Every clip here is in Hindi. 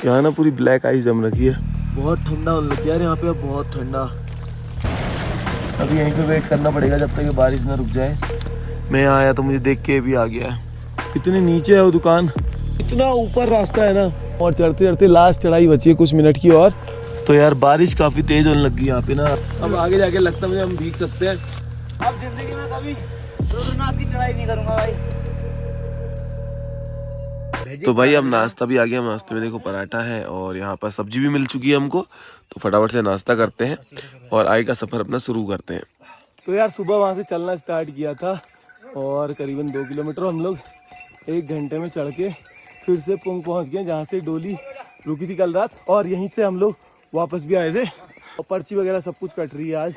यहाँ ना पूरी ब्लैक आइस जम रखी है, बहुत ठंडा होने लग गया यार यहाँ पे, अब बहुत ठंडा। अभी यहीं पे वेट करना पड़ेगा जब तक ये बारिश ना रुक जाए। मैं यहाँ आया तो मुझे देख के भी आ गया। कितने नीचे है वो दुकान, इतना ऊपर रास्ता है ना, और चढ़ते चढ़ते लास्ट चढ़ाई बची है कुछ मिनट की और। तो यार बारिश काफी तेज होने लगी यहाँ पे ना, अब आगे जाके लगता है मुझे हम भीग सकते हैं। अब जिंदगी में कभी रुद्रनाथ की चढ़ाई नहीं करूंगा भाई। तो भाई अब नाश्ता भी आ गया। नाश्ते में देखो पराठा है और यहाँ पर सब्जी भी मिल चुकी है हमको, तो फटाफट से नाश्ता करते हैं और आगे का सफर अपना शुरू करते हैं। तो यार सुबह वहाँ से चलना स्टार्ट किया था और करीबन 2 किलोमीटर हम लोग 1 घंटे में चढ़ के फिर से पुंग पहुँच गए, जहाँ से डोली रुकी थी कल रात, और यहीं से हम लोग वापस भी आए थे। और पर्ची वगैरह सब कुछ कट रही है आज,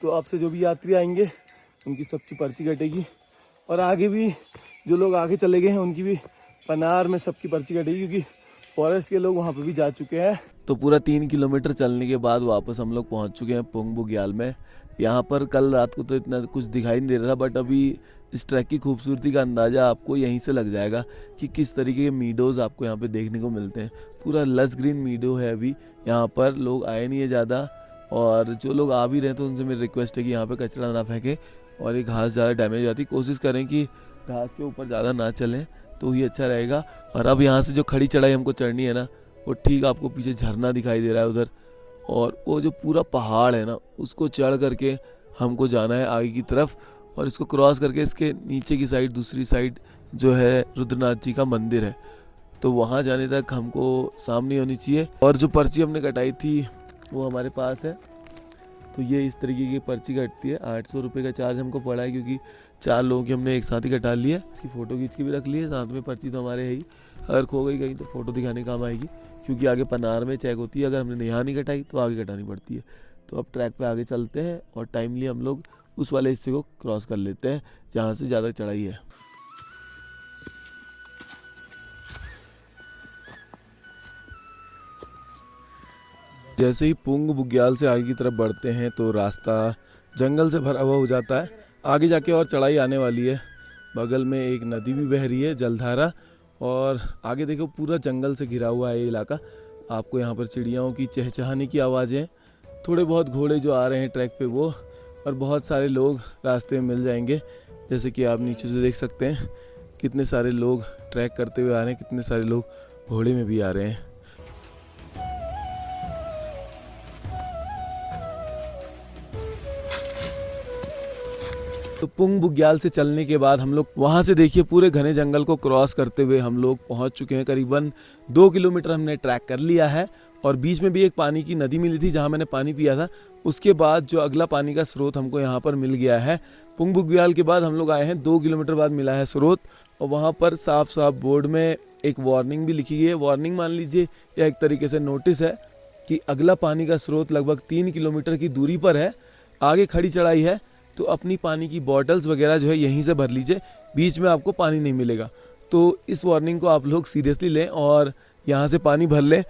तो अब से जो भी यात्री आएंगे उनकी सबकी पर्ची कटेगी, और आगे भी जो लोग आगे चले गए हैं उनकी भी पनार में सबकी पर्ची कटेगी, क्योंकि फॉरेस्ट के लोग वहाँ पे भी जा चुके हैं। तो पूरा 3 किलोमीटर चलने के बाद वापस हम लोग पहुँच चुके हैं पुंग बुग्याल में। यहाँ पर कल रात को तो इतना कुछ दिखाई नहीं दे रहा था, बट अभी इस ट्रैक की खूबसूरती का अंदाज़ा आपको यहीं से लग जाएगा कि किस तरीके के मीडोज़ आपको यहाँ पे देखने को मिलते हैं। पूरा लस ग्रीन मीडो है अभी यहाँ पर, लोग आए नहीं है ज़्यादा, और जो लोग आ भी रहे हैं तो उनसे मेरी रिक्वेस्ट है कि यहाँ पे कचरा ना फेंकें, और ये घास ज़्यादा डैमेज हो जाती, कोशिश करें कि घास के ऊपर ज़्यादा ना चलें तो ही अच्छा रहेगा। और अब यहाँ से जो खड़ी चढ़ाई हमको चढ़नी है ना, वो ठीक आपको पीछे झरना दिखाई दे रहा है उधर, और वो जो पूरा पहाड़ है ना उसको चढ़ करके हमको जाना है आगे की तरफ, और इसको क्रॉस करके इसके नीचे की साइड दूसरी साइड जो है रुद्रनाथ जी का मंदिर है, तो वहाँ जाने तक हमको सामने होनी चाहिए। और जो पर्ची हमने कटाई थी वो हमारे पास है, तो ये इस तरीके की पर्ची कटती है। 800 रुपये का चार्ज हमको पड़ा है, क्योंकि 4 लोगों की हमने एक साथ ही कटा ली है। इसकी फ़ोटो खींच के भी रख ली है, साथ में पर्ची तो हमारे है ही, अगर खो गई कहीं तो फ़ोटो दिखाने काम आएगी, क्योंकि आगे पनार में चेक होती है, अगर हमने यहाँ नहीं कटाई तो आगे कटानी पड़ती है। तो अब ट्रैक पे आगे चलते हैं और टाइमली हम लोग उस वाले हिस्से को क्रॉस कर लेते हैं जहाँ से ज़्यादा चढ़ाई है। जैसे ही पुंग बुग्याल से आगे की तरफ बढ़ते हैं तो रास्ता जंगल से भरा हुआ हो जाता है, आगे जाके और चढ़ाई आने वाली है। बगल में एक नदी भी बह रही है, जलधारा, और आगे देखो पूरा जंगल से घिरा हुआ है ये इलाका। आपको यहाँ पर चिड़ियाओं की चहचहाने की आवाज़ें, थोड़े बहुत घोड़े जो आ रहे हैं ट्रैक पे वो, और बहुत सारे लोग रास्ते में मिल जाएंगे। जैसे कि आप नीचे से देख सकते हैं कितने सारे लोग ट्रैक करते हुए आ रहे हैं, कितने सारे लोग घोड़े में भी आ रहे हैं। तो पुंग बुग्याल से चलने के बाद हम लोग वहाँ से देखिए पूरे घने जंगल को क्रॉस करते हुए हम लोग पहुँच चुके हैं। करीबन 2 किलोमीटर हमने ट्रैक कर लिया है, और बीच में भी एक पानी की नदी मिली थी जहाँ मैंने पानी पिया था। उसके बाद जो अगला पानी का स्रोत हमको यहाँ पर मिल गया है। पुंग बुग्याल के बाद हम लोग आए हैं 2 किलोमीटर बाद मिला है स्रोत, और वहाँ पर साफ साफ बोर्ड में एक वार्निंग भी लिखी गई है। वार्निंग मान लीजिए या एक तरीके से नोटिस है कि अगला पानी का स्रोत लगभग 3 किलोमीटर की दूरी पर है, आगे खड़ी चढ़ाई है, तो अपनी पानी की बॉटल्स वगैरह जो है यहीं से भर लीजिए, बीच में आपको पानी नहीं मिलेगा। तो इस वार्निंग को आप लोग सीरियसली लें और यहाँ से पानी भर लें।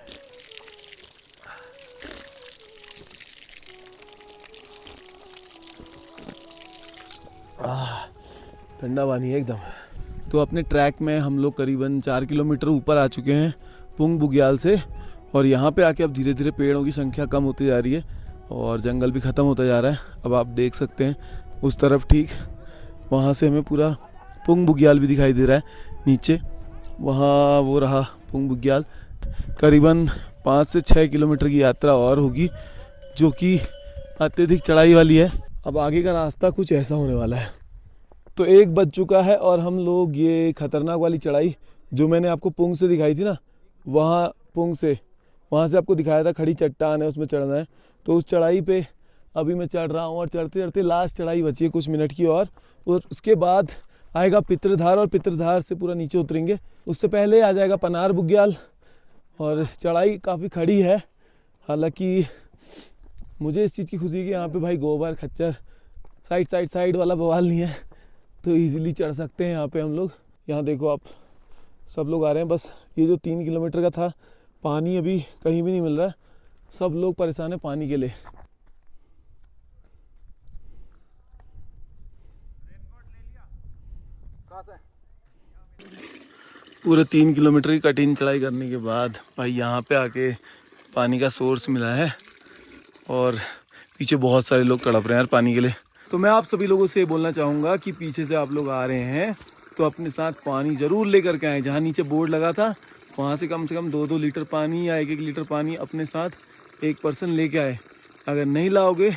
ठंडा पानी है एकदम। तो अपने ट्रैक में हम लोग करीबन 4 किलोमीटर ऊपर आ चुके हैं पुंग बुग्याल से, और यहाँ पे आके अब धीरे धीरे पेड़ों की संख्या कम होती जा रही है और जंगल भी ख़त्म होता जा रहा है। अब आप देख सकते हैं उस तरफ ठीक वहाँ से हमें पूरा पुंग बुग्याल भी दिखाई दे रहा है नीचे, वहाँ वो रहा पुंग बुग्याल। करीबन 5 से 6 किलोमीटर की यात्रा और होगी, जो कि अत्यधिक चढ़ाई वाली है। अब आगे का रास्ता कुछ ऐसा होने वाला है। तो 1 बज चुका है और हम लोग ये खतरनाक वाली चढ़ाई जो मैंने आपको पुंग से दिखाई थी ना, वहाँ पुंग से वहाँ से आपको दिखाया था खड़ी चट्टान है, उसमें चढ़ना है। तो उस चढ़ाई पे अभी मैं चढ़ रहा हूँ, और चढ़ते चढ़ते लास्ट चढ़ाई बची है कुछ मिनट की और उसके बाद आएगा पितृधार, और पितृधार से पूरा नीचे उतरेंगे। उससे पहले आ जाएगा पनार बुग्याल, और चढ़ाई काफ़ी खड़ी है। हालांकि मुझे इस चीज़ की खुशी है कि यहाँ पे भाई गोबर खच्चर साइड वाला बवाल नहीं है, तो इजीली चढ़ सकते हैं यहाँ पे हम लोग। यहाँ देखो आप सब लोग आ रहे हैं। बस ये जो 3 किलोमीटर का था, पानी अभी कहीं भी नहीं मिल रहा है, सब लोग परेशान हैं पानी के लिए। पूरे 3 किलोमीटर की कठिन चढ़ाई करने के बाद भाई यहाँ पे आके पानी का सोर्स मिला है और पीछे बहुत सारे लोग तड़प रहे हैं यार पानी के लिए। तो मैं आप सभी लोगों से बोलना चाहूँगा कि पीछे से आप लोग आ रहे हैं तो अपने साथ पानी ज़रूर लेकर के आएँ। जहाँ नीचे बोर्ड लगा था वहाँ से कम 2-2 लीटर पानी या 1-1 लीटर पानी अपने साथ एक पर्सन लेके आए। अगर नहीं लाओगे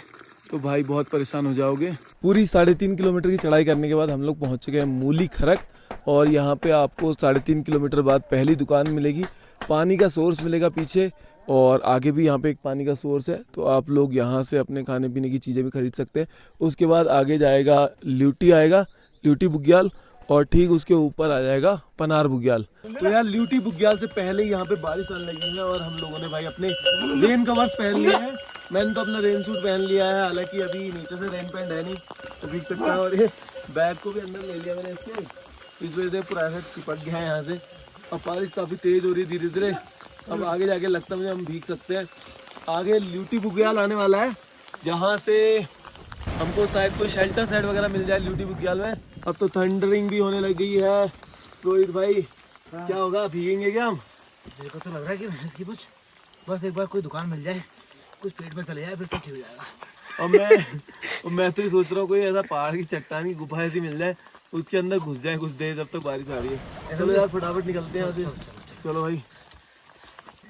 तो भाई बहुत परेशान हो जाओगे। पूरी 3.5 किलोमीटर की चढ़ाई करने के बाद हम लोग पहुँच गए मूली खरक और यहाँ पे आपको 3.5 किलोमीटर बाद पहली दुकान मिलेगी। पानी का सोर्स मिलेगा पीछे और आगे भी यहाँ पे एक पानी का सोर्स है, तो आप लोग यहाँ से अपने खाने पीने की चीज़ें भी खरीद सकते हैं। उसके बाद आगे जाएगा ल्यूटी, आएगा ल्यूटी बुग्याल और ठीक उसके ऊपर आ जाएगा पनार बुग्याल। तो यार ल्यूटी बुग्याल से पहले यहाँ पे बारिश आने लगी है और हम लोगों ने भाई अपने रेन कवर्स पहन लिए हैं। मैंने तो अपना रेन सूट पहन लिया है, हालांकि अभी नीचे से रेन पैंट है नहीं तो भीग सकता है। और ये बैग को भी अंदर ले लिया मैंने इसके, इस वजह से पूरा ऐसा चिपक गया है यहाँ से। अब बारिश काफ़ी तेज़ हो रही है धीरे धीरे। अब आगे जाके लगता है मुझे हम भीग सकते हैं। आगे ल्यूटी बुग्याल आने वाला है जहाँ से हमको शायद कोई शेल्टर साइड वगैरह मिल जाए ल्यूटी बुग्याल में। अब तो थंडरिंग भी होने लग गई है। रोहित भाई क्या होगा, भीगेंगे क्या हम? मेरे को तो लग रहा है कि भैंस की कुछ बस एक बार कोई दुकान मिल जाए, कुछ पेट में चले जाए, फिर सब ठीक हो जाएगा। और मैं तो ये सोच रहा हूँ कोई ऐसा पहाड़ की चट्टान की गुफा ऐसी मिल जाए, उसके अंदर घुस जाए कुछ देर जब तक बारिश आ रही है। चलो यार फटाफट निकलते हैं यहाँ से। चलो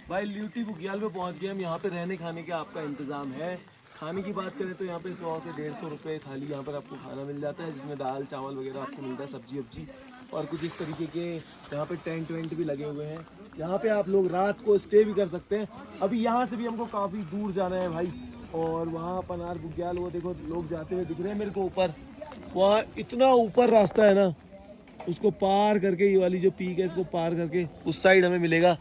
भाई ल्यूटी बुग्याल में पहुँच गए हम। यहाँ पे रहने खाने का आपका इंतज़ाम है। खाने की बात करें तो यहाँ पे 100 से 150 रुपये थाली यहाँ पर आपको खाना मिल जाता है, जिसमें दाल चावल वगैरह आपको मिलता है, सब्जी वब्जी और कुछ इस तरीके के। यहाँ पे टेंट वेंट भी लगे हुए हैं। यहाँ पे आप लोग रात को स्टे भी कर सकते हैं। अभी यहाँ से भी हमको काफ़ी दूर जाना है भाई। और वहाँ पनार बुग्याल वो देखो लोग जाते हुए दिख रहे हैं मेरे को ऊपर। वहाँ इतना ऊपर रास्ता है ना, उसको पार करके ये वाली जो पीक है इसको पार करके उस साइड हमें मिलेगा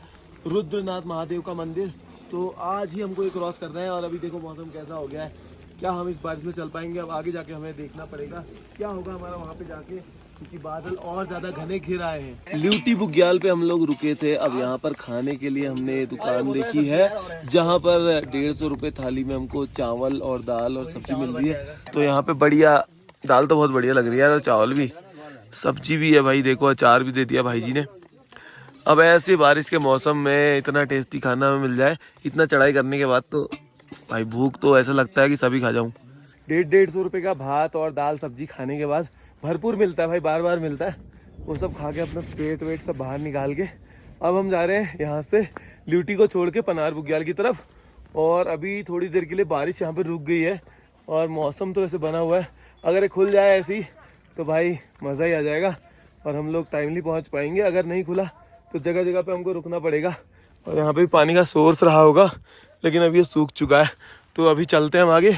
रुद्रनाथ महादेव का मंदिर। तो आज ही हमको ये क्रॉस करना है। और अभी देखो मौसम कैसा हो गया है, क्या हम इस बारिश में चल पाएंगे? अब आगे जाके हमें देखना पड़ेगा क्या होगा हमारा वहाँ पे जाके, क्योंकि बादल और ज़्यादा घने घिर आए हैं। ल्यूटी बुग्याल पे हम लोग रुके थे। अब यहाँ पर खाने के लिए हमने दुकान देखी है जहाँ पर 150 रुपये थाली में हमको चावल और दाल और सब्जी मिल रही है। तो यहाँ पे बढ़िया दाल तो बहुत बढ़िया लग रही है और चावल भी, सब्जी भी है भाई। देखो अचार भी दे दिया भाई जी ने। अब ऐसे बारिश के मौसम में इतना टेस्टी खाना मिल जाए इतना चढ़ाई करने के बाद तो भाई भूख तो ऐसा लगता है कि सभी खा जाऊं। 150 रुपये का भात और दाल सब्जी खाने के बाद भरपूर मिलता है भाई, बार बार मिलता है। वो सब खा के अपना पेट वेट सब बाहर निकाल के अब हम जा रहे हैं यहाँ से ल्यूटी को छोड़ के पनार बुग्याल की तरफ। और अभी थोड़ी देर के लिए बारिश यहाँ पर रुक गई है और मौसम तो ऐसे बना हुआ है, अगर ये खुल जाए ऐसी तो भाई मज़ा ही आ जाएगा और हम लोग टाइमली पहुँच पाएंगे। अगर नहीं खुला तो जगह जगह पे हमको रुकना पड़ेगा। और यहाँ पे भी पानी का सोर्स रहा होगा लेकिन अब ये सूख चुका है। तो अभी चलते हैं हम आगे।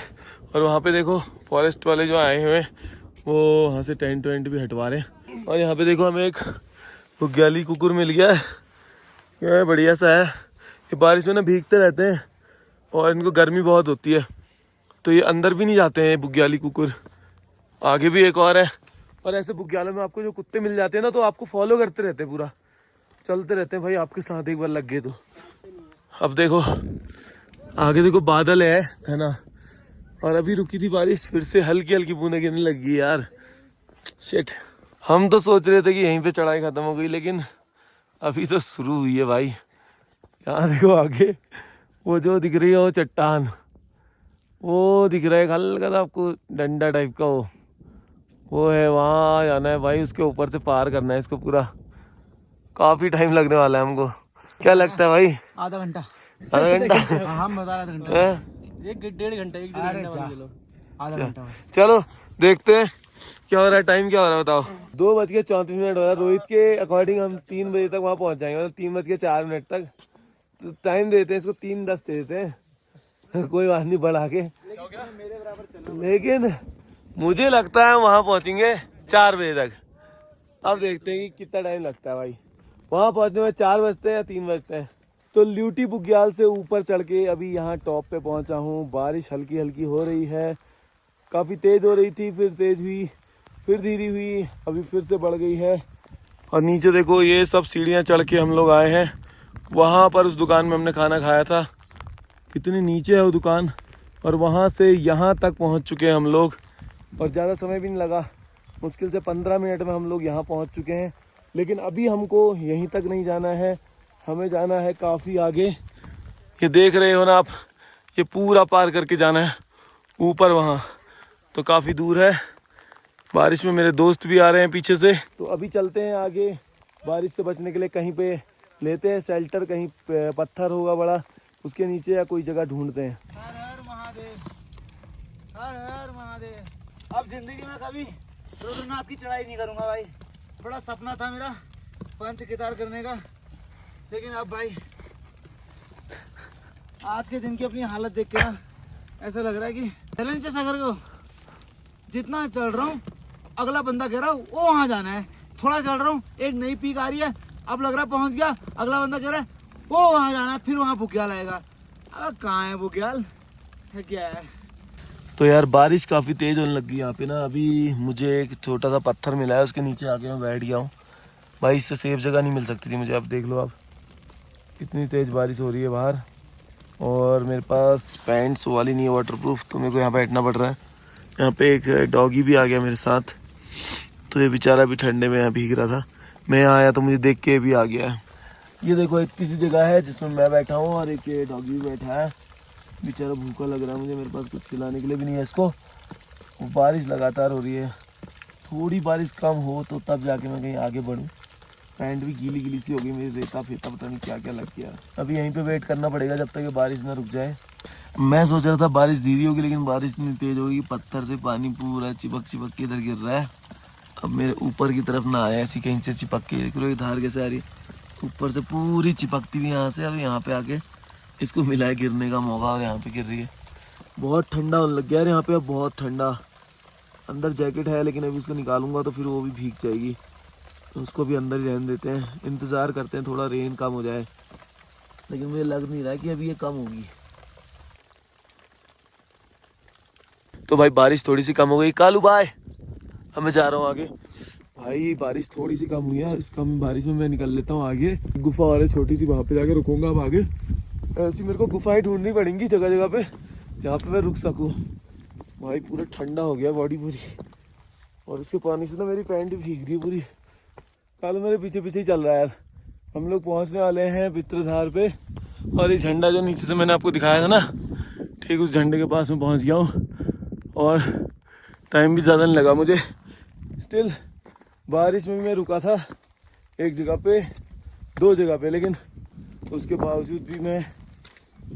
और वहाँ पे देखो फॉरेस्ट वाले जो आए हुए हैं वो वहाँ से टेंट वेंट भी हटवा रहे हैं। और यहाँ पे देखो हमें एक बुग्याली कुकुर मिल गया है, ये बढ़िया सा है। ये बारिश में ना भीगते रहते हैं और इनको गर्मी बहुत होती है तो ये अंदर भी नहीं जाते हैं बुग्याली कुकुर। आगे भी एक और है। और ऐसे बुग्यालों में आपको जो कुत्ते मिल जाते हैं ना तो आपको फॉलो करते रहते हैं, पूरा चलते रहते हैं भाई आपके साथ एक बार लग गए तो। अब देखो आगे देखो बादल है घना और अभी रुकी थी बारिश, फिर से हल्की हल्की बूंदें गिरने लगी यार। शिट, हम तो सोच रहे थे कि यहीं पे चढ़ाई खत्म हो गई लेकिन अभी तो शुरू हुई है भाई। यहाँ देखो आगे वो जो दिख रही है वो चट्टान, वो दिख रहा है हल्का सा आपको डंडा टाइप का, वो है। वहाँ जाना है भाई, उसके ऊपर से पार करना है इसको पूरा। काफी टाइम लगने वाला है हमको। क्या लगता है भाई? आधा घंटा। आधा घंटा? हम बता रहे घंटा, 1-1.5 घंटा, 1-1.5 घंटा, आधा घंटा बस। चलो देखते हैं क्या हो रहा है। टाइम क्या हो रहा है बताओ? 2:34 हो रहा है। रोहित के अकॉर्डिंग हम 3 बजे तक वहाँ पहुँच जाएंगे, मतलब 3:04 तक। तो टाइम देते हैं इसको, 3:10 देते हैं कोई बात नहीं बढ़ा के। लेकिन मुझे लगता है वहाँ पहुँचेंगे 4 बजे तक। अब देखते हैं कि कितना टाइम लगता है भाई। वहाँ पहुँचने में 4 बजते हैं या 3 बजते हैं। तो ल्यूटी बुग्याल से ऊपर चढ़ के अभी यहाँ टॉप पे पहुँचा हूँ। बारिश हल्की हल्की हो रही है, काफ़ी तेज़ हो रही थी, फिर तेज़ हुई, फिर धीरे हुई, अभी फिर से बढ़ गई है। और नीचे देखो ये सब सीढ़ियाँ चढ़ के हम लोग आए हैं। वहाँ पर उस दुकान में हमने खाना खाया था, कितनी नीचे है वो दुकान। और वहाँ से यहाँ तक पहुँच चुके हैं हम लोग और ज़्यादा समय भी नहीं लगा, मुश्किल से 15 मिनट में हम लोग यहाँ पहुँच चुके हैं। लेकिन अभी हमको यहीं तक नहीं जाना है, हमें जाना है काफ़ी आगे। ये देख रहे हो ना आप, ये पूरा पार करके जाना है ऊपर वहाँ, तो काफ़ी दूर है। बारिश में मेरे दोस्त भी आ रहे हैं पीछे से, तो अभी चलते हैं आगे। बारिश से बचने के लिए कहीं पे लेते हैं शेल्टर, कहीं पत्थर होगा बड़ा उसके नीचे या कोई जगह ढूंढते हैं। हर हर महादेव, हर हर महादेव। अब जिंदगी में कभी रुद्रनाथ की चढ़ाई नहीं करूंगा भाई। बड़ा सपना था मेरा पंच केदार करने का, लेकिन अब भाई आज के दिन की अपनी हालत देख के ना ऐसा लग रहा है कि पहले नीचे सागर को जितना चल रहा हूँ, अगला बंदा कह रहा हूँ वो वहाँ जाना है। थोड़ा चल रहा हूँ, एक नई पीक आ रही है, अब लग रहा है पहुँच गया, अगला बंदा कह रहा है वो वहाँ जाना है, फिर वहाँ बुग्याल आएगा। अब कहाँ है बुग्याल, थक गया यार। तो यार बारिश काफ़ी तेज़ होने लगी यहाँ पे ना। अभी मुझे एक छोटा सा पत्थर मिला है, उसके नीचे आके मैं बैठ गया हूँ भाई। इससे सेफ जगह नहीं मिल सकती थी मुझे। अब देख लो आप, कितनी तेज़ बारिश हो रही है बाहर, और मेरे पास पैंट्स वाली नहीं है वाटरप्रूफ, तो मेरे को यहाँ बैठना पड़ रहा है। यहाँ पे एक डॉगी भी आ गया मेरे साथ, तो ये बेचारा भी ठंडे में यहाँ भीग रहा था। मैं यहाँ आया तो मुझे देख के भी आ गया है। ये देखो एक तीसरी जगह है जिसमें मैं बैठा हूँ और एक ये डॉगी भी बैठा है। बेचारा भूखा लग रहा है मुझे, मेरे पास कुछ खिलाने के लिए भी नहीं है इसको। बारिश लगातार हो रही है, थोड़ी बारिश कम हो तो तब जाके मैं कहीं आगे बढ़ूँ। पैंट भी गीली गीली सी हो गई मेरी, रेता फेता पता नहीं क्या क्या लग गया। अभी यहीं पे वेट करना पड़ेगा जब तक ये बारिश ना रुक जाए। मैं सोच रहा था बारिश धीरे होगी, लेकिन बारिश इतनी तेज होगी, पत्थर से पानी पूरा चिपक चिपक के इधर गिर रहा है। अब मेरे ऊपर की तरफ ना आया, ऐसी कहीं से चिपक के, देख लो ये धार कैसे आ रही है ऊपर से पूरी चिपकती हुई यहाँ से। अब यहाँ पे आके इसको मिला है गिरने का मौका, और यहाँ पे गिर रही है। बहुत ठंडा होने लग गया यार यहाँ पे, अब बहुत ठंडा। अंदर जैकेट है लेकिन अभी उसको निकालूंगा तो फिर वो भी भीग जाएगी, तो उसको भी अंदर ही रहने देते हैं। इंतज़ार करते हैं थोड़ा रेन कम हो जाए, लेकिन मुझे लग नहीं रहा कि अभी ये कम होगी। तो भाई बारिश थोड़ी सी कम हो गई। कालू भाई, अब मैं जा रहा हूँ आगे। भाई बारिश थोड़ी सी कम हुई है, इस कम बारिश में मैं निकल लेता हूँ आगे। गुफा और है छोटी सी, वहाँ पे जाके रुकूंगा। अब आगे ऐसी मेरे को गुफाएं ढूंढनी पड़ेंगी जगह जगह पे, जहाँ पे मैं रुक सकूँ। भाई पूरा ठंडा हो गया बॉडी पूरी, और इसके पानी से ना मेरी पैंट भी भीग रही है पूरी। कालू मेरे पीछे पीछे ही चल रहा है यार। हम लोग पहुँचने वाले हैं पितृधार पे, और ये झंडा जो नीचे से मैंने आपको दिखाया था ना, ठीक उस झंडे के पास में पहुँच गया हूँ। और टाइम भी ज़्यादा नहीं लगा मुझे। स्टिल बारिश में मैं रुका था एक जगह पे, दो जगह पे, लेकिन उसके बावजूद भी मैं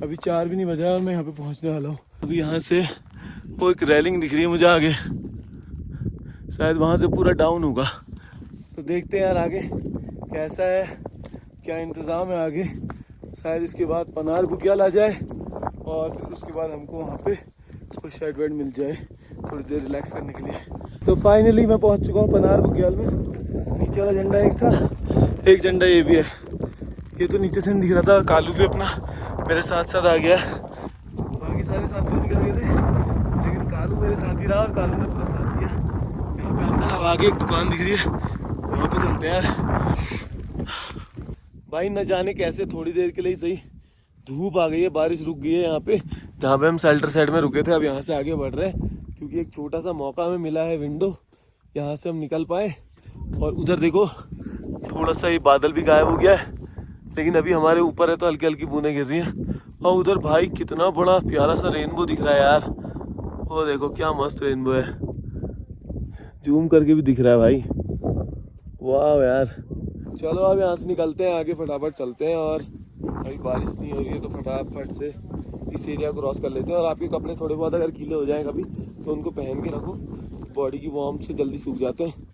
अभी 4 भी नहीं बजा और मैं यहाँ पे पहुँचने वाला हूँ। अभी यहाँ से वो एक रेलिंग दिख रही है मुझे आगे, शायद वहाँ से पूरा डाउन होगा। तो देखते हैं यार आगे कैसा है, क्या इंतज़ाम है आगे। शायद इसके बाद पनार बुग्याल आ जाए, और फिर उसके बाद हमको वहाँ पे कोई शेड वेड मिल जाए थोड़ी देर रिलैक्स करने के लिए। तो फाइनली मैं पहुंच चुका हूँ पनार बुग्याल में। नीचे वाला झंडा एक था, एक झंडा ये भी है। ये तो नीचे से नहीं दिख रहा था। कालू भी अपना मेरे साथ साथ आ गया, बाकी सारे साथी निकल गए थे, लेकिन कालू मेरे साथ ही रहा और कालू ने पूरा साथ दिया। यहाँ पे अंदर अब आगे एक दुकान दिख रही है, वहाँ पे चलते हैं यार। भाई न जाने कैसे थोड़ी देर के लिए ही सही धूप आ गई है, बारिश रुक गई है यहाँ पे जहाँ पे हम शेल्टर साइड में रुके थे। अब यहाँ से आगे बढ़ रहे हैं क्योंकि एक छोटा सा मौका हमें मिला है, विंडो, यहाँ से हम निकल पाए। और उधर देखो थोड़ा सा ये बादल भी गायब हो गया है, लेकिन अभी हमारे ऊपर है तो हल्की हल्की बूंदें गिर रही हैं। और उधर भाई कितना बड़ा प्यारा सा रेनबो दिख रहा है यार, वो देखो क्या मस्त रेनबो है, जूम करके भी दिख रहा है भाई, वाह यार। चलो अब यहाँ से निकलते हैं आगे, फटाफट चलते हैं। और अभी बारिश नहीं हो रही है तो फटाफट से इस एरिया को क्रॉस कर लेते हैं। और आपके कपड़े थोड़े बहुत अगर गीले हो जाएं कभी तो उनको पहन के रखो, बॉडी की वार्म से जल्दी सूख जाते हैं,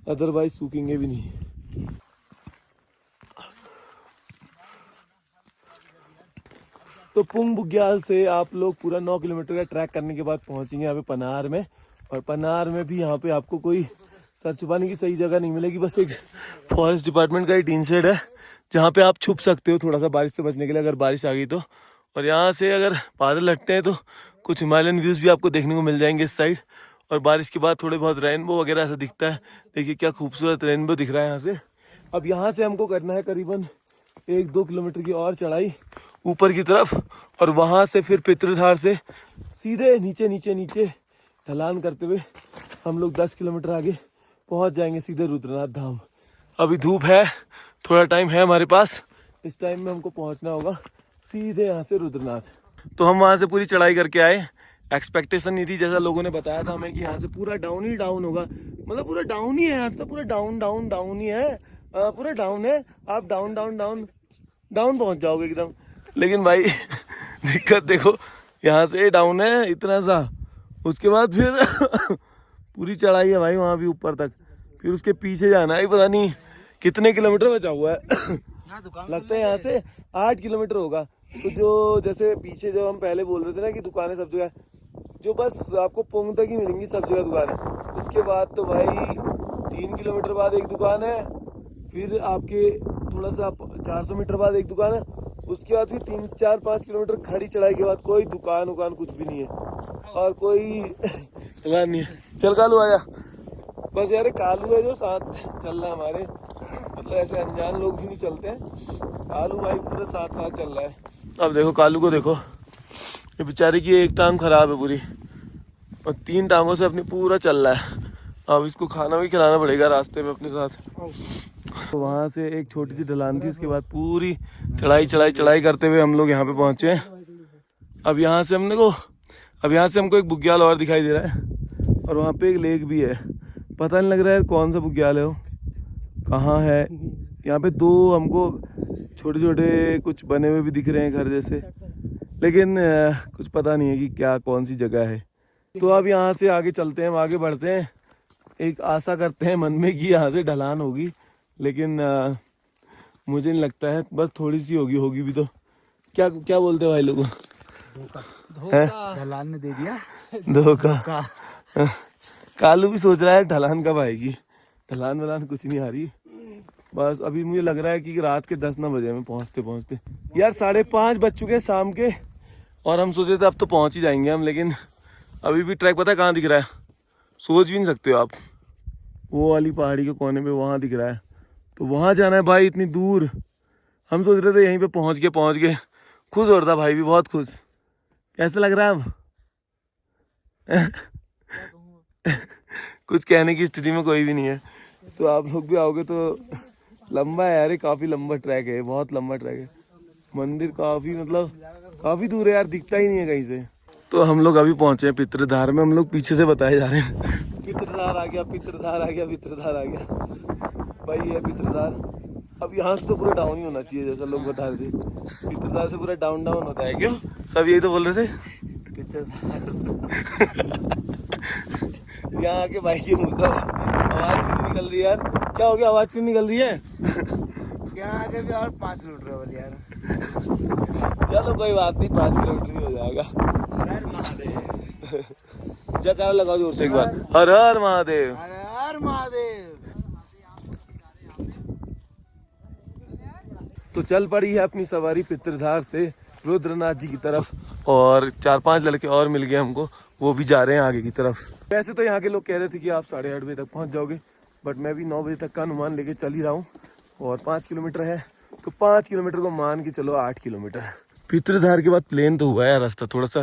अदरवाइज सूखेंगे भी नहीं। तो पुंग बुग्याल से आप लोग पूरा 9 किलोमीटर का ट्रैक करने के बाद पहुंचेंगे यहाँ पे पनार में। और पनार में भी यहाँ पे आपको कोई सर छुपाने की सही जगह नहीं मिलेगी, बस एक फॉरेस्ट डिपार्टमेंट का ही टीन शेड है जहाँ पे आप छुप सकते हो थोड़ा सा बारिश से बचने के लिए अगर बारिश आ गई तो। और यहाँ से अगर बादल हटते हैं तो कुछ हिमालयन व्यूज़ भी आपको देखने को मिल जाएंगे इस साइड। और बारिश के बाद थोड़े बहुत रेनबो वगैरह ऐसा दिखता है, देखिए क्या खूबसूरत रेनबो दिख रहा है यहाँ से। अब यहाँ से हमको करना है करीबन 1-2 किलोमीटर की और चढ़ाई ऊपर की तरफ, और वहाँ से फिर पितृधार से सीधे नीचे नीचे नीचे ढलान करते हुए हम लोग 10 किलोमीटर आगे पहुँच जाएंगे सीधे रुद्रनाथ धाम। अभी धूप है, थोड़ा टाइम है हमारे पास। इस टाइम में हमको पहुंचना होगा सीधे यहाँ से रुद्रनाथ। तो हम वहाँ से पूरी चढ़ाई करके आए। एक्सपेक्टेशन नहीं थी, जैसा लोगों ने बताया था हमें कि यहाँ से पूरा डाउन ही डाउन होगा, मतलब पूरा डाउन ही है यहाँ से, तो पूरा डाउन डाउन डाउन ही है, पूरा डाउन है। आप डाउन डाउन डाउन डाउन पहुँच जाओगे एकदम। लेकिन भाई दिक्कत देखो, यहाँ से डाउन है इतना सा, उसके बाद फिर पूरी चढ़ाई है भाई वहाँ भी ऊपर तक, फिर उसके पीछे जाना है, पता नहीं कितने किलोमीटर बचा हुआ है। लगता है यहाँ से 8 किलोमीटर होगा। तो जो जैसे पीछे जो हम पहले बोल रहे थे ना कि दुकानें सब जगह, जो बस आपको पोंग तक ही मिलेंगी सब जगह दुकानें, उसके बाद तो भाई 3 किलोमीटर बाद एक दुकान है, फिर आपके थोड़ा सा 400 मीटर बाद एक दुकान है, उसके बाद फिर 3, 4, 5 किलोमीटर खड़ी चढ़ाई के बाद कोई दुकान उकान कुछ भी नहीं है और कोई दुकान नहीं है। चल कालू आया, बस यार कालू है जो साथ चल रहा है हमारे, मतलब ऐसे अनजान लोग भी नहीं चलते हैं, कालू भाई पूरा साथ साथ चल रहा है। अब देखो कालू को देखो, ये बेचारे की एक टांग खराब है पूरी और 3 टांगों से अपनी पूरा चल रहा है। अब इसको खाना भी खिलाना पड़ेगा रास्ते में अपने साथ। तो वहाँ से एक छोटी सी ढलान थी, उसके बाद पूरी चढ़ाई करते हुए हम लोग यहाँ पे पहुँचे। अब यहाँ से हमको एक बुग्याल और दिखाई दे रहा है और वहाँ पे एक लेक भी है। पता नहीं लग रहा है कौन सा बुग्याल है वो, कहाँ है। यहाँ पे 2 हमको छोटे छोटे कुछ बने हुए भी दिख रहे हैं घर जैसे, लेकिन कुछ पता नहीं है कि क्या कौन सी जगह है। तो अब यहाँ से आगे चलते हैं, आगे बढ़ते हैं। एक आशा करते हैं मन में कि यहाँ से ढलान होगी, लेकिन मुझे नहीं लगता है, बस थोड़ी सी होगी भी तो। क्या क्या बोलते हैं भाई लोग? धोखा ढलान ने दे दिया धोखा। कालू भी सोच रहा है ढलान कब आएगी, ढलान वलान कुछ नहीं आ रही। बस अभी मुझे लग रहा है कि रात के 10 ना बजे में पहुँचते यार 5:30 बज चुके हैं शाम के, और हम सोचे थे अब तो पहुँच ही जाएंगे हम, लेकिन अभी भी ट्रैक पता है कहाँ दिख रहा है, सोच भी नहीं सकते हो आप, वो वाली पहाड़ी के कोने पे वहाँ दिख रहा है। तो वहाँ जाना है भाई इतनी दूर। हम सोच रहे थे यहीं पे पहुँच गए। खुश हो रहा था भाई भी, बहुत खुश। कैसा लग रहा है अब? कुछ कहने की स्थिति में कोई भी नहीं है। तो आप लोग भी आओगे तो, लंबा है यार, काफ़ी लंबा ट्रैक है, बहुत लंबा ट्रैक है। मंदिर काफ़ी दूर है यार, दिखता ही नहीं है कहीं से। तो हम लोग अभी पहुंचे हैं पितृधार में, हम लोग पीछे से बताए जा रहे हैं पितृधार आ गया भाई, ये पितृधार। अब यहाँ से तो पूरा डाउन ही होना चाहिए जैसा लोग बता रहे थे, पितृधार से पूरा डाउन होता है। क्यों सब यही तो बोल रहे थे यहाँ आके भाई की मुझसे आवाज क्यों निकल रही है यार, क्या हो गया, आवाज क्यों निकल रही है? यहाँ आगे भी और 5 किलोमीटर वाली यार। चलो कोई बात नहीं, 5 किलोमीटर ही हो जाएगा। जयकारा लगाओ जोर से एक बार, हर हर महादेव, हर हर महादेव। तो चल पड़ी है अपनी सवारी पितृधार से रुद्रनाथ जी की तरफ, और 4-5 लड़के और मिल गए हमको, वो भी जा रहे हैं आगे की तरफ। वैसे तो यहाँ के लोग कह रहे थे कि आप 8:30 बजे तक पहुँच जाओगे, बट मैं भी 9 बजे तक का अनुमान लेके चल ही रहा हूँ, और 5 किलोमीटर है तो 5 किलोमीटर को मान के चलो 8 किलोमीटर। पितृधार के बाद प्लेन तो हुआ है रास्ता, थोड़ा सा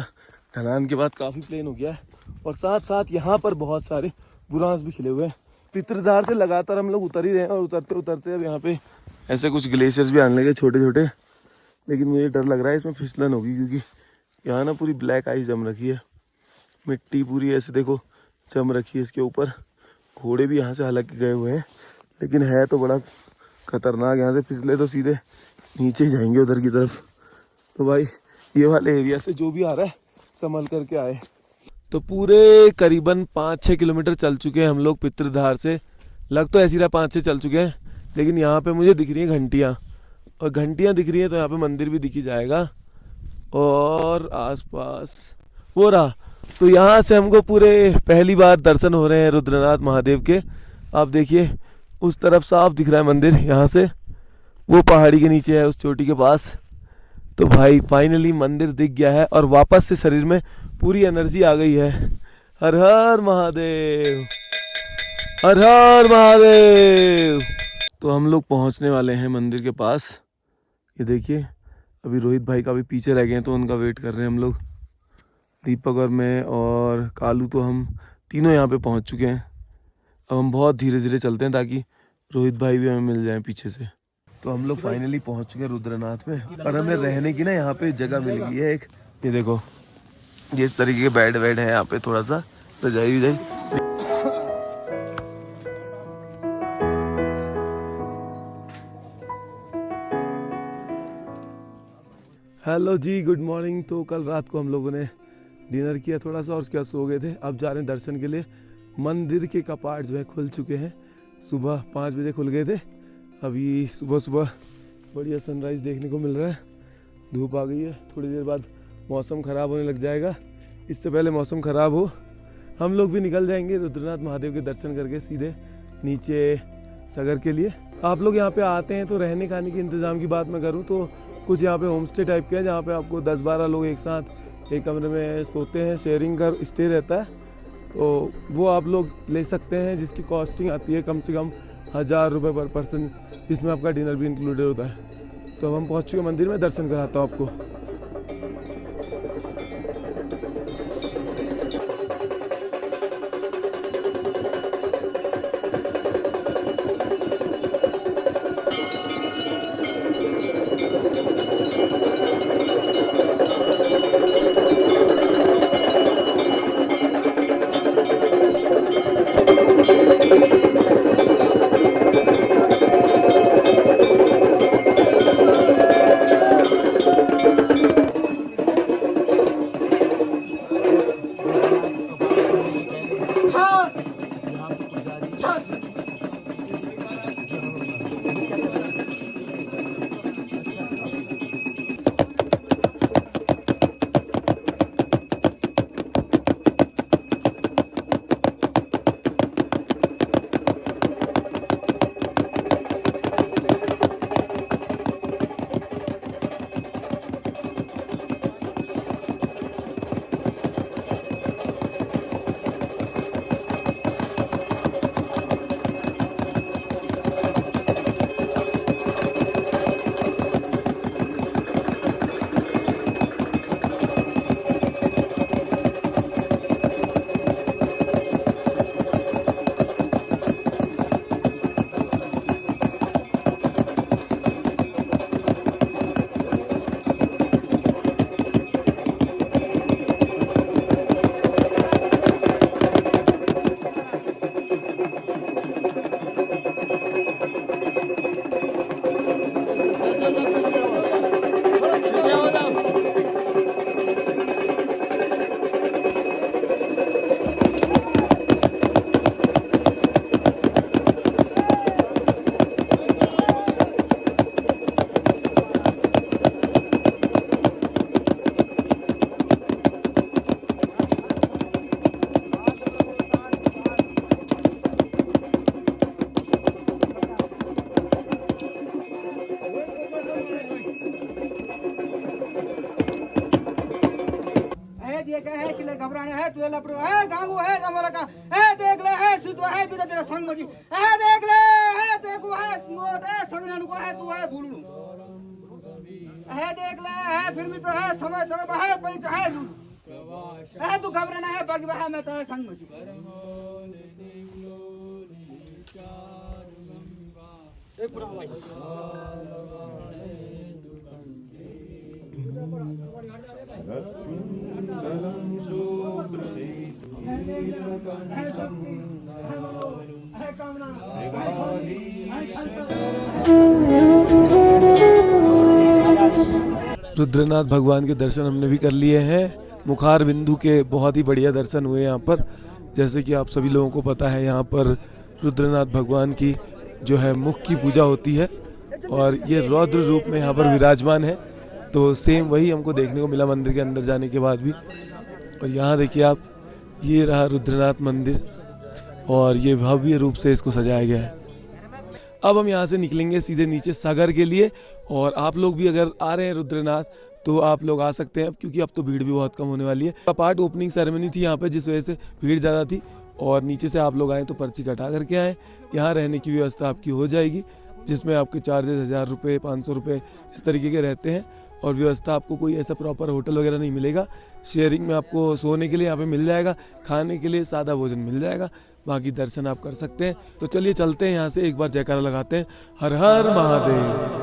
ढलान के बाद काफ़ी प्लेन हो गया है, और साथ साथ यहाँ पर बहुत सारे बुरांस भी खिले हुए हैं। पितृधार से लगातार हम लोग उतर ही रहे हैं, और उतरते अब यहाँ पे ऐसे कुछ ग्लेशियर्स भी आने लगे छोटे छोटे, लेकिन मुझे डर लग रहा है इसमें फिसलन होगी, क्योंकि यहाँ ना पूरी ब्लैक आइस जम रखी है, मिट्टी पूरी ऐसे देखो जम रखी है इसके ऊपर। घोड़े भी यहाँ से हालांकि गए हुए हैं, लेकिन है तो बड़ा खतरनाक, यहाँ से फिसले तो सीधे नीचे ही जाएंगे उधर की तरफ। तो भाई ये वाले एरिया से जो भी आ रहा है संभल करके आए। तो पूरे करीबन 5-6 किलोमीटर चल चुके हैं हम लोग पितृधार से, लग तो ऐसी रहा 5-6 चल चुके हैं, लेकिन यहाँ पे मुझे दिख रही हैं घंटियाँ, और घंटियाँ दिख रही हैं तो यहाँ पे मंदिर भी दिख ही जाएगा, और आसपास वो रहा। तो यहाँ से हमको पूरे पहली बार दर्शन हो रहे हैं रुद्रनाथ महादेव के। आप देखिए उस तरफ साफ दिख रहा है मंदिर, यहाँ से वो पहाड़ी के नीचे है उस चोटी के पास। तो भाई फाइनली मंदिर दिख गया है, और वापस से शरीर में पूरी एनर्जी आ गई है। हर हर महादेव, हर हर महादेव। तो हम लोग पहुंचने वाले हैं मंदिर के पास। ये देखिए अभी रोहित भाई का भी पीछे रह गए हैं, तो उनका वेट कर रहे हैं हम लोग, दीपक और मैं और कालू, तो हम तीनों यहाँ पे पहुँच चुके हैं। अब हम बहुत धीरे धीरे चलते हैं ताकि रोहित भाई भी हमें मिल जाए पीछे से। तो हम लोग फाइनली पहुंच चुके हैं रुद्रनाथ में, और हमें रहने की ना यहाँ पे जगह मिल गई है एक। ये देखो, ये इस तरीके के बेड वेड है यहाँ पे, थोड़ा सा रजाई विजाई। हेलो जी, गुड मॉर्निंग। तो कल रात को हम लोगों ने डिनर किया थोड़ा सा और उसके बाद सो गए थे। अब जा रहे हैं दर्शन के लिए। मंदिर के कपाट जो है खुल चुके हैं, सुबह 5 बजे खुल गए थे। अभी सुबह सुबह बढ़िया सनराइज़ देखने को मिल रहा है। धूप आ गई है, थोड़ी देर बाद मौसम ख़राब होने लग जाएगा। इससे पहले मौसम ख़राब हो हम लोग भी निकल जाएंगे रुद्रनाथ महादेव के दर्शन करके सीधे नीचे सगर के लिए। आप लोग यहाँ पे आते हैं तो रहने खाने के इंतज़ाम की बात मैं करूँ तो कुछ यहाँ पे होम स्टे टाइप के हैं, जहाँ पे आपको 10-12 लोग एक साथ एक कमरे में सोते हैं, शेयरिंग का स्टे रहता है। तो वो आप लोग ले सकते हैं, जिसकी कॉस्टिंग आती है कम से कम 1000 रुपये पर पर्सन, जिसमें आपका डिनर भी इंक्लूडेड होता है। तो अब हम पहुँच चुके मंदिर में, दर्शन कराता हूँ आपको। घबराने है तू लपरो है गांव है रमला का है देख ले है सुत है बिना तेरा संग मजी है देख ले है देखो है स्मोट है संगन को है तू है भूलू है देख ले है फिर भी तो है समय समय है परिचय है लू है तू घबराना है बाकी है मैं तो है संग मजी एक पूरा भाई रुद्रनाथ भगवान के दर्शन हमने भी कर लिए हैं। मुखार बिंदु के बहुत ही बढ़िया दर्शन हुए यहाँ पर। जैसे कि आप सभी लोगों को पता है, यहाँ पर रुद्रनाथ भगवान की जो है मुख की पूजा होती है और ये रौद्र रूप में यहाँ पर विराजमान है। तो सेम वही हमको देखने को मिला मंदिर के अंदर जाने के बाद भी। और यहाँ देखिए आप, ये रहा रुद्रनाथ मंदिर और ये भव्य रूप से इसको सजाया गया है। अब हम यहाँ से निकलेंगे सीधे नीचे सागर के लिए। और आप लोग भी अगर आ रहे हैं रुद्रनाथ तो आप लोग आ सकते हैं, क्योंकि अब तो भीड़ भी बहुत कम होने वाली है। कपाट ओपनिंग सेरेमनी थी यहाँ पे, जिस वजह से भीड़ ज़्यादा थी। और नीचे से आप लोग आए तो पर्ची कटा करके आए। यहाँ रहने की व्यवस्था आपकी हो जाएगी, जिसमें आपके चार्जेस 1000 रुपये 500 रुपये इस तरीके के रहते हैं। और व्यवस्था आपको कोई ऐसा प्रॉपर होटल वगैरह नहीं मिलेगा। शेयरिंग में आपको सोने के लिए यहाँ पे मिल जाएगा, खाने के लिए सादा भोजन मिल जाएगा। बाकी दर्शन आप कर सकते हैं। तो चलिए चलते हैं यहाँ से, एक बार जयकारा लगाते हैं, हर हर महादेव।